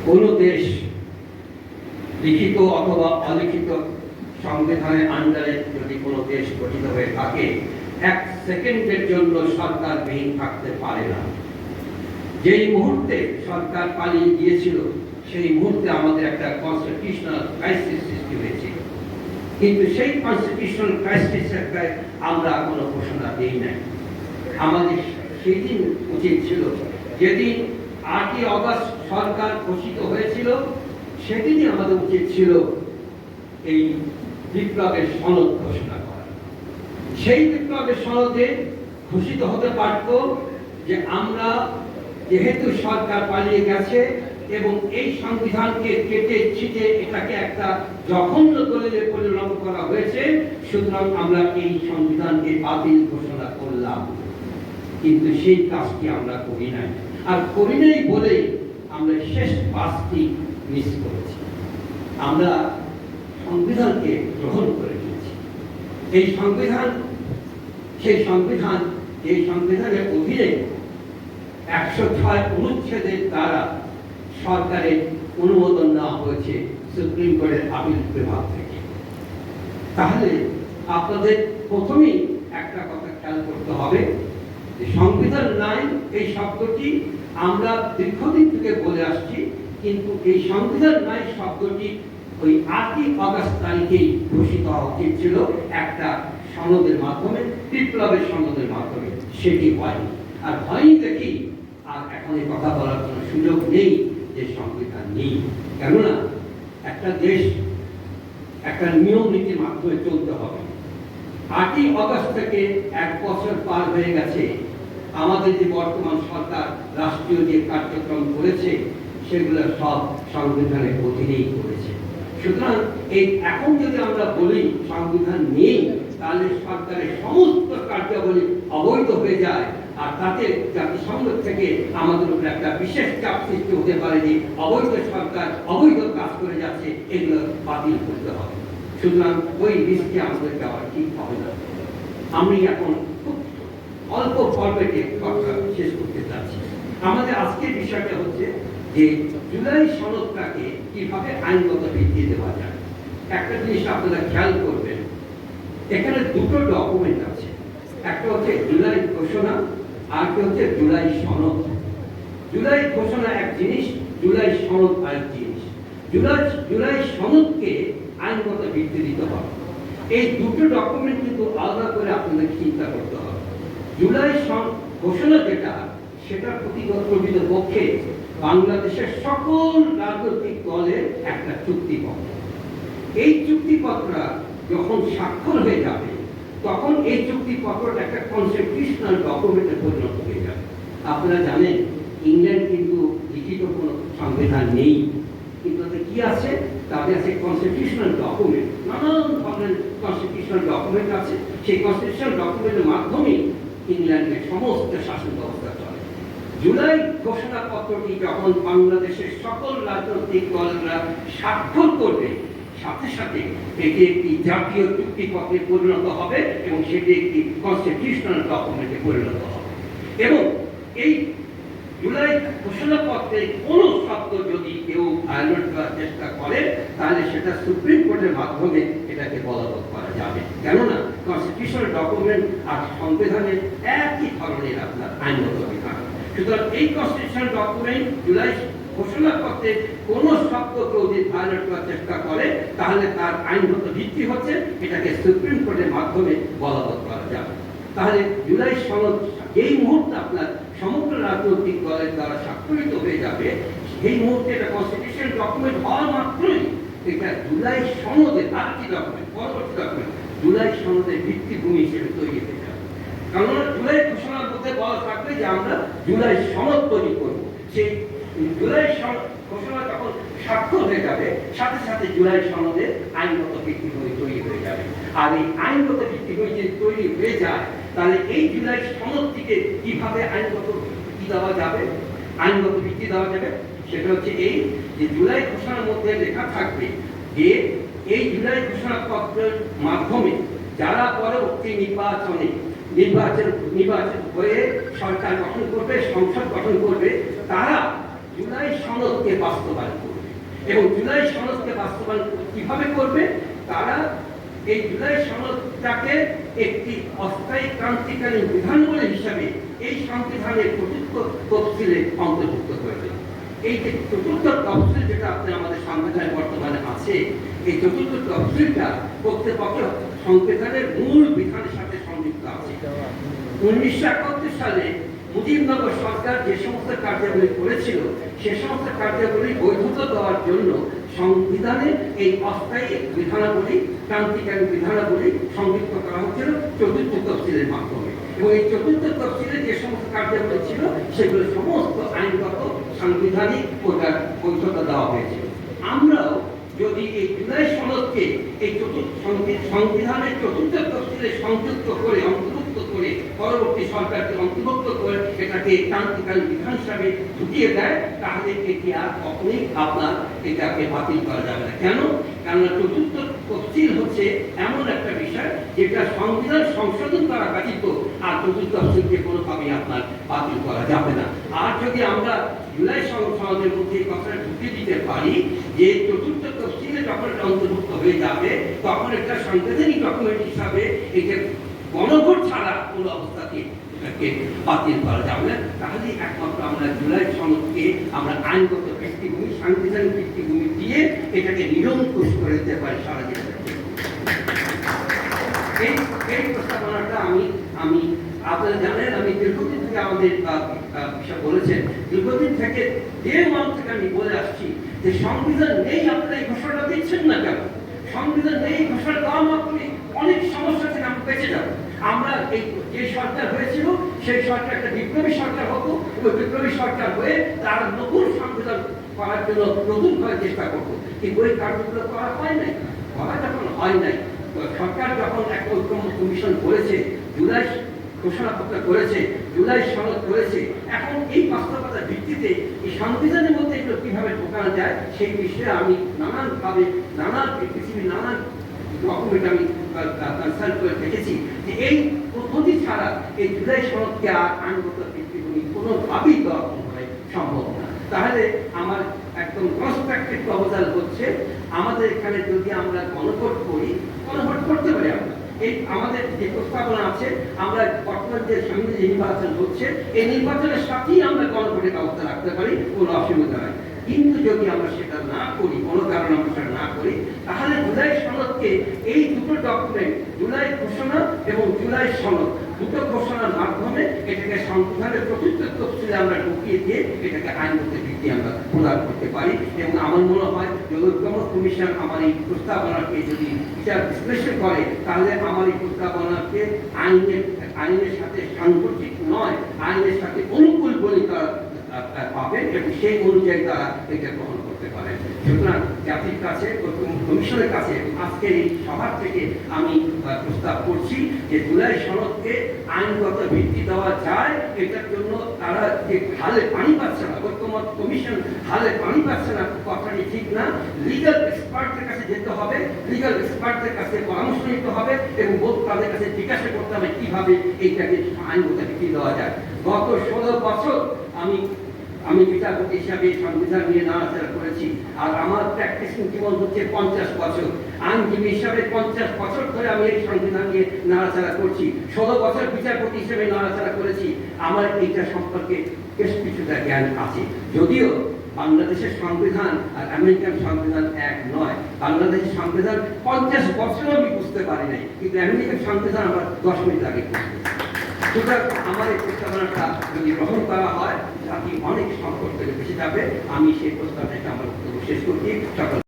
কোনো দেশ লিখিত অথবা অলিখিত সংবিধানের আন্ডারে যদি কোনো দেশ গঠিত হয়ে থাকে, এক সেকেন্ডের জন্য সরকারবিহীন থাকতে পারে না। যেই মুহূর্তে সরকার পালিয়ে গিয়েছিল সেই মুহূর্তে আমাদের একটা কনস্টিটিউশনাল ক্রাইসিস সৃষ্টি হয়েছিল, কিন্তু সেই কনস্টিটিউশনাল ক্রাইসিসের আমরা কোনো ঘোষণা দিই নাই। আমাদের সেদিন উচিত ছিল, যেদিন 8ই অগস্ট সরকার ঘোষিত হয়েছিল, সেদিনই আমাদের উচিত ছিল এই বিপ্লবের সনদ ঘোষণা করা। সেই বিপ্লবের সনদে ঘোষিত হতে পারত যে আমরা যেহেতু সরকার পালিয়ে গেছে এবং এই সংবিধানকে কেটে ছিটে এটাকে একটা জঘন্য দলিলে পরিণত করা হয়েছে, সুতরাং আমরা এই সংবিধানকে বাতিল ঘোষণা করলাম। কিন্তু সেই কাজটি আমরা করি নাই, আর করি নাই বলে আমরা শেষ বাসটি মিস করেছি। আমরা সংবিধানকে গ্রহণ করে নিয়েছি। এই সংবিধান সেই সংবিধান, এই সংবিধানের অধীনে 106 অনুচ্ছেদের দ্বারা সরকারের অনুমোদন নেওয়া হয়েছে সুপ্রিম কোর্টের আপিল বিভাগ থেকে। তাহলে আপনাদের প্রথমেই একটা কথা খেয়াল করতে হবে যে সংবিধান নাই এই শব্দটি আমরা দীর্ঘদিন থেকে বলে আসছি, কিন্তু এই সংবিধান নাই শব্দটি ওই 8ই অগস্ট তারিখেই ঘোষিত হওয়া উচিত ছিল একটা সনদের মাধ্যমে, বিপ্লবের সনদের মাধ্যমে। সেটি হয়নি, আর হয়নি দেখি আর এখন এই কথা বলার কোনো সুযোগ নেই যে সংবিধান নেই। কেননা একটা দেশ একটা নিয়ম নীতির মাধ্যমে চলতে হবে। 8ই অগস্ট থেকে 1 বছর পার হয়ে গেছে। আমাদের যে বর্তমান সরকার রাষ্ট্রীয় যে কার্যক্রম করেছে সেগুলো সব সংবিধানের অধীনেই করেছে। সুতরাং এই এখন যদি আমরা বলি সংবিধান নেই, তাহলে সরকারের সমস্ত কার্যাবলী অবৈধ হয়ে যায়, আর তাতে জাতিসংঘ থেকে আমাদের উপর একটা বিশেষ চাপ সৃষ্টি হতে পারে যে অবৈধ সরকার অবৈধ কাজ করে যাচ্ছে, এগুলো বাতিল করতে হবে। সুতরাং ওই রিস্কে আমাদের যাওয়া ঠিক হবে না। আমি এখন খুব অল্প ফরম্যাটে কথা শেষ করতে চাচ্ছি। আমাদের আজকের বিষয়টা হচ্ছে যে জুলাই সনদটাকে কিভাবে আইনগত ভিত্তি দেওয়া যায়। একটা জিনিস আপনারা খেয়াল করবেন, এখানে দুটো ডকুমেন্ট আছে, একটা হচ্ছে জুলাই ঘোষণা, আর একটা হচ্ছে জুলাই সনদ। জুলাই ঘোষণা এক জিনিস, জুলাই সনদ আরেক জিনিস। জুলাই সনদকে আইনগত ভিত্তি দিতে হবে। এই দুটো ডকুমেন্ট কিন্তু আলাদা করে আপনাদের চিন্তা করতে হবে। জুলাই ঘোষণা যেটা, সেটা প্রকৃতপক্ষে বাংলাদেশের সকল রাজনৈতিক দলের একটা চুক্তিপত্র। এই চুক্তিপত্র যখন স্বাক্ষর হয়ে যাবে, তখন এই চুক্তিপত্রটা একটা কনস্টিটিউশনাল ডকুমেন্টে পরিণত হয়ে যাবে। আপনারা জানেন ইংল্যান্ড কিন্তু লিখিত কোনো সংবিধান নেই, কিন্তু কি আছে, তাদের আছে কনস্টিটিউশনাল ডকুমেন্ট। নানান ধরনের কনস্টিটিউশনাল ডকুমেন্ট আছে। সেই কনস্টিটিউশনাল ডকুমেন্টের মাধ্যমে ইংল্যান্ডের সমস্ত শাসন ব্যবস্থা চলে। জুলাই ঘোষণাপত্রটি যখন বাংলাদেশের সকল রাজনৈতিক দলরা স্বাক্ষর করবে, সাথে সাথে এটি একটি জাতীয় চুক্তিপত্রে পরিণত হবে এবং সেটি একটি কনস্টিটিউশনাল ডকুমেন্টে পরিণত হবে। এবং এই জুলাই ঘোষণাপত্রে কোনো শব্দ যদি কেউ ভায়োলেট করার চেষ্টা করে, তাহলে সেটা সুপ্রিম কোর্টের মাধ্যমে এটাকে বলবৎ করা যাবে। কেননা কনস্টিটিউশনাল ডকুমেন্ট আর সংবিধানের একই ধরনের আপনার আইনগত বিধান। সুতরাং এই কনস্টিটিউশনাল ডকুমেন্ট জুলাই ঘোষণাপত্রে কোন শব্দ কেউ যদি ভায়োলেট করার চেষ্টা করে, তাহলে তার আইনগত ভিত্তি হচ্ছে এটাকে সুপ্রিম কোর্টের মাধ্যমে বলবৎ করা যাবে। তাহলে জুলাই সনদ যেই মুহূর্তে আপনার সমগ্র রাজনৈতিক দলের দ্বারা স্বাক্ষরিত হয়ে যাবে, সেই মুহূর্তে এটা কনস্টিটিউশন ডকুমেন্ট হওয়া মাত্রই এটা জুলাই সনদের আরেকটি ডকুমেন্ট, পরবর্তী ডকুমেন্ট জুলাই সনদের ভিত্তিভূমি হিসেবে তৈরি হয়ে যাবে। কারণ জুলাই ঘোষণার মধ্যে বলা থাকবে যে আমরা জুলাই সনদ তৈরি করব। সেই জুলাই ঘোষণা যখন স্বাক্ষর হয়ে যাবে, সাথে সাথে জুলাই সনদের আইনগত ভিত্তিভূমি তৈরি হয়ে যাবে। আর এই আইনগত ভিত্তিভূমি যদি তৈরি হয়ে যায়, তাহলে এই জুলাই সনদটিকে কিভাবে আইনগত ভিত্তি দেওয়া যাবে, আইনগত ভিত্তি দেওয়া যাবে, সেটা হচ্ছে এই যে জুলাই ঘোষণার মধ্যে লেখা থাকবে যে এই জুলাই ঘোষণাপত্রের মাধ্যমে যারা পরবর্তী নির্বাচন হয়ে সরকার গঠন করবে, সংসদ গঠন করবে, তারা জুলাই সনদকে বাস্তবায়ন করবে। এবং জুলাই সনদকে বাস্তবায়ন কিভাবে করবে? তারা এই জুলাই সনদটাকে একটি অস্থায়ী ক্রান্তিকালীন বিধানাবলী হিসাবে এই সংবিধানের চতুর্থ তফসিলে অন্তর্ভুক্ত করবে। এই যে চতুর্থ তফসিল যেটা আপনার আমাদের সংবিধানে বর্তমানে আছে, এই চতুর্থ তফসিলটা প্রকৃতপক্ষে সংবিধানের মূল বিধানের সাথে সংযুক্ত আছে। 1971 সালে মুজিবনগর সরকার যে সমস্ত কার্যাবলী করেছিল, সে সমস্ত কার্যাবলী বৈধতা দেওয়ার জন্য সংবিধানে এই অস্থায়ী বিধানাবলী, ক্রান্তিকারী বিধানাবলী সংযুক্ত করা হচ্ছিল চতুর্থ তফসিলের মাধ্যমে। এবং এই চতুর্থ তফসিলে যে সমস্ত কার্যাবলী ছিল, সেগুলো সমস্ত আইনগত, সাংবিধানিক ওটার বৈধতা দেওয়া হয়েছিল। আমরাও যদি এই জুলাই সনদকে এই সংবিধানের চতুর্থ তফসিলে সংযুক্ত করে, অন্তর্ভুক্ত করে, পরবর্তী সরকারকে অন্তর্ভুক্ত করে এটাকে ক্রান্তিকারী বিধান হিসাবে ঢুকিয়ে দেয়, তাহলে এটি আর কখনোই আপনার এটাকে বাতিল করা যাবে না। কেন? কারণ চতুর্থ তফসিল হচ্ছে এমন একটা বিষয় যেটা সংবিধান সংশোধন করা ব্যতীত আর চতুর্থ তফসিলকে কোনোভাবেই আপনার বাতিল করা যাবে না। আর যদি আমরা জুলাই সনদের মধ্যে এই কথাটা ঢুকিয়ে দিতে পারি যে চতুর্থ তফসিলে যখন অন্তর্ভুক্ত হয়ে যাবে, তখন একটা সাংবিধানিক ডকুমেন্ট হিসাবে এটা গণভোট ছাড়া কোনো অবস্থাতে এটাকে বাতিল করা যাবে না। তাহলে একমাত্র আমরা জুলাই সনদকে আমরা আইনগত ভিত্তিভূমি, সাংবিধানিক ভিত্তিভূমি দিয়ে এটাকে নিরঙ্কুশ করে দিতে পারি সারা জীবনের জন্য। এই প্রস্তাবনাটা আমি আপনারা জানেন, আমি দীর্ঘদিন থেকে আমাদের বিষয় বলেছেন, দীর্ঘদিন থেকে থেকে আমি বলে আসছি যে সংবিধান নেই, আপনারা এই ঘোষণাটা দিচ্ছেন না কেন? সংবিধান নেই, ঘোষণা দেওয়া মাত্রই অনেক সমস্যা থেকে আমরা বেঁচে যাব। আমরা এই যে সরকার হয়েছিল, সেই সরকার একটা বিপ্লবী সরকার হতো, এবং বিপ্লবী সরকার হয়ে তারা নতুন সংবিধান করার জন্য নতুনভাবে চেষ্টা করতো, কিন্তু ওই কার্যগুলো করা হয় নাই। করা যখন হয় নাই, সরকার যখন একটা ঐক্যমত্য কমিশন করেছে, জুলাই ঘোষণাপত্র করেছে, জুলাই সনদ করেছে, এখন এই বাস্তবতার ভিত্তিতে এই সংবিধানের মধ্যে এগুলো কিভাবে ঢোকানো যায় সেই বিষয়ে আমি নানানভাবে পৃথিবীর নানান ডকুমেন্ট আমি কনসাল্ট করে দেখেছি যে এই পদ্ধতি ছাড়া এই জুলাই সনদকে আর আইনগত ভিত্তিভূমি কোনোভাবেই দেওয়া সম্ভব না। তাহলে আমার একদম কনস্ট্রাকটিভ প্রপোজাল হচ্ছে, আমাদের এখানে যদি আমরা গণভোট করি, গণভোট করতে পারি আমরা। এই আমাদের যে প্রস্তাবনা আছে, আমরা বর্তমান যে সামনে যে নির্বাচন হচ্ছে, এই নির্বাচনের সাথেই আমরা গণভোটের ব্যবস্থা রাখতে পারি, কোনো অসুবিধা নাই। কিন্তু যদি আমরা সেটা না করি, কোনো কারণে আমরা সেটা না করি, তাহলে জুলাই সনদকে এই দুটো ডকুমেন্ট, জুলাই ঘোষণা এবং জুলাই সনদ, দুটো ঘোষণার মাধ্যমে এটাকে সংবিধানের চতুর্থ তফসিলে আমরা ঢুকিয়ে দিয়ে এটাকে আইনগত ভিত্তি আমরা প্রদান করতে পারি। এবং আমার মনে হয় যে ঐক্যমত্য কমিশন আমার এই প্রস্তাবনাকে যদি বিচার বিশ্লেষণ করে, তাহলে আমার এই প্রস্তাবনাকে আইনের সাথে সাংঘর্ষিক নয়, আইনের সাথে অনুকূল বলে পাবেন, এবং সেই অনুযায়ী তারা এটা গ্রহণ করতে পারেন। সুতরাং জাতির কাছে, কমিশনের কাছে আজকের এই সভার থেকে আমি প্রস্তাব করছি যে জুলাই সনদকে আইনগত ভিত্তি দেওয়া যায়। এটার জন্য তারা যে হালে পানি পাচ্ছে না, ঐক্যমত্য কমিশন হালে পানি পাচ্ছে না, কথাটি ঠিক না। লিগাল এক্সপার্টদের কাছে যেতে হবে, লিগাল এক্সপার্টদের কাছে পরামর্শ নিতে হবে, এবং তাদের কাছে জিজ্ঞাসা করতে হবে কিভাবে এইটাকে আইনগত ভিত্তি দেওয়া যায়। গত 16 বছর আমি বিচারপতি হিসাবে সংবিধান নিয়ে নাড়াচাড়া করেছি, আর আমার প্র্যাকটিসিং জীবন হচ্ছে 50 বছর। আইনজীবী হিসাবে 50 বছর ধরে আমি এই সংবিধান নিয়ে নাড়াচাড়া করছি, 16 বছর বিচারপতি হিসেবে নাড়াচাড়া করেছি। আমার এইটা সম্পর্কে বেশ কিছুটা জ্ঞান আছে। যদিও বাংলাদেশের সংবিধান আর আমেরিকান সংবিধান এক নয়, বাংলাদেশের সংবিধান 50 বছরও আমি বুঝতে পারি নাই, কিন্তু আমেরিকান সংবিধান আমার 10 মিনিট আগে বুঝতে। সুতরাং আমার এই প্রস্তাবনাটা যদি গ্রহণ করা হয়, জাতি অনেক সংকট থেকে বেঁচে যাবে। আমি সেই প্রস্তাবনাটা আমার বক্তব্য শেষ করছি। সকল